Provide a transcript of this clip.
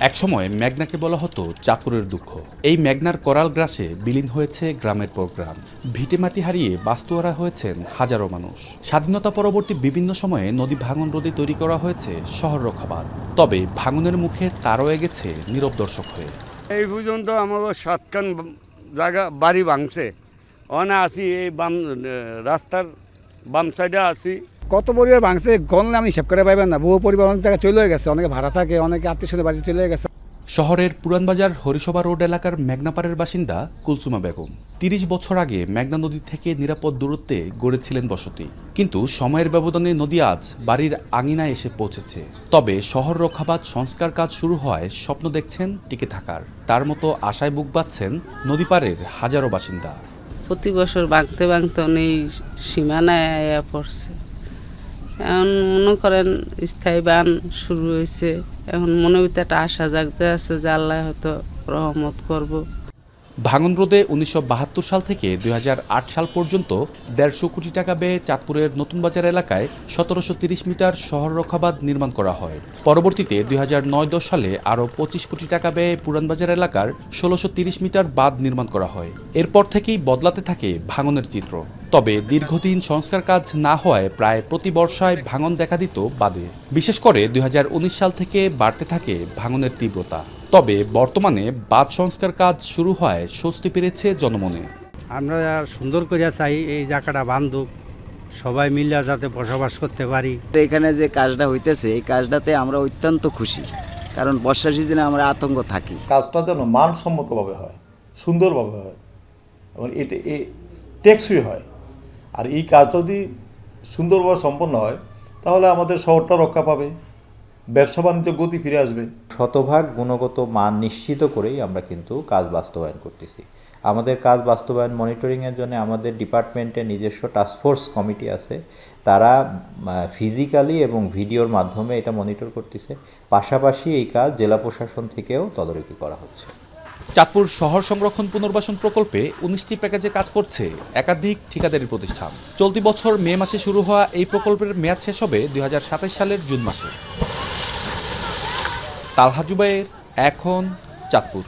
একসময় মেঘনাকে বলা হতো চাঁদপুরের দুঃখ। এই মেঘনার করাল গ্রাসে বিলীন হয়েছে গ্রামের পর গ্রাম। ভিটেমাটি হারিয়ে বাস্তুহারা হয়েছেন হাজারো মানুষ। স্বাধীনতা পরবর্তী বিভিন্ন সময়ে নদী ভাঙন রোধে তৈরি করা হয়েছে শহর রক্ষাবাঁধ। তবে ভাঙনের মুখে তারও গেছে নীরব দর্শক হয়ে। এই পর্যন্ত আমাকে 7খান জায়গা বাড়ি ভাঙছে। অনে আসি এই বাম রাস্তার বাম সাইডে আসি। কত পরিবার ভাঙছে গণলে আমি হিসাব করে পাইবেন না। বহু পরিবার অনেক জায়গায় চলে গেছে, অনেকে ভাড়া থাকে, অনেকে আত্মীয় বাড়ি চলে গেছে। শহরের পুরানবাজার হরিসভা রোড এলাকার মেঘনাপাড়ের বাসিন্দা কুলসুমা বেগম ৩০ বছর আগে মেঘনা নদী থেকে নিরাপদ দূরত্বে গড়েছিলেন বসতি। কিন্তু সময়ের ব্যবধানে নদী আজ বাড়ির আঙিনায় এসে পৌঁছেছে। তবে শহর রক্ষাবাদ সংস্কার কাজ শুরু হয় স্বপ্ন দেখছেন টিকে থাকার। তার মতো আশায় বুক বাঁধছেন নদীপাড়ের হাজারো বাসিন্দা। প্রতি বছর ভাঙতে ভাঙতে অনেক সীমানায় আয়া পড়ছে। এখন মনে করেন স্থায়ী বান শুরু হয়েছে। এখন মনে ভিতরে একটা আশা জাগতে আছে যে আল্লাহ হয়তো রহমত করব। ভাঙন রোধে ১৯৭২ সাল থেকে ২০০৮ সাল পর্যন্ত ১৫০ কোটি টাকা ব্যয়ে চাঁদপুরের নতুন বাজার এলাকায় ১৭৩০ মিটার শহর রক্ষাবাঁধ নির্মাণ করা হয়। পরবর্তীতে ২০০৯-১০ সালে আরও ২৫ কোটি টাকা ব্যয়ে পুরানবাজার এলাকার ১৬৩০ মিটার বাঁধ নির্মাণ করা হয়। এরপর থেকেই বদলাতে থাকে ভাঙনের চিত্র। তবে দীর্ঘদিন সংস্কার কাজ না হওয়ায় প্রায় প্রতি বর্ষায় ভাঙন দেখা দিত বাঁধে। বিশেষ করে ২০১৯ সাল থেকে বাড়তে থাকে ভাঙনের তীব্রতা। তবে বর্তমানে বাঁধ সংস্কার কাজ শুরু হয় স্বস্তি পেরেছে জনমনে। আমরা সুন্দর করে চাই এই জায়গাটা বান্ধব, সবাই মিলে যাতে বসবাস করতে পারি। এখানে যে কাজটা হইতেছে এই কাজটাতে আমরা অত্যন্ত খুশি, কারণ বর্ষা সিজনে আমরা আতঙ্ক থাকি। কাজটা যেন মানসম্মতভাবে হয়, সুন্দরভাবে হয় এবং এটা টেকসই হয়। আর এই কাজ যদি সুন্দরভাবে সম্পন্ন হয় তাহলে আমাদের শহরটা রক্ষা পাবে, ব্যবসা বাণিজ্য গতি ফিরে আসবে। শতভাগ গুণগত মান নিশ্চিত করেই আমরা কিন্তু কাজ বাস্তবায়ন করতেছি। আমাদের কাজ বাস্তবায়ন মনিটরিংয়ের জন্য আমাদের ডিপার্টমেন্টে নিজস্ব টাস্কফোর্স কমিটি আছে। তারা ফিজিক্যালি এবং ভিডিওর মাধ্যমে এটা মনিটর করতেছে। পাশাপাশি এই কাজ জেলা প্রশাসন থেকেও তদারকি করা হচ্ছে। চাঁদপুর শহর সংরক্ষণ পুনর্বাসন প্রকল্পে ১৯টি প্যাকেজে কাজ করছে একাধিক ঠিকাদারি প্রতিষ্ঠান। চলতি বছর মে মাসে শুরু হওয়া এই প্রকল্পের মেয়াদ শেষ হবে ২০২৭ সালের জুন মাসে। তালহা জুবায়ের, এখন চাঁদপুর।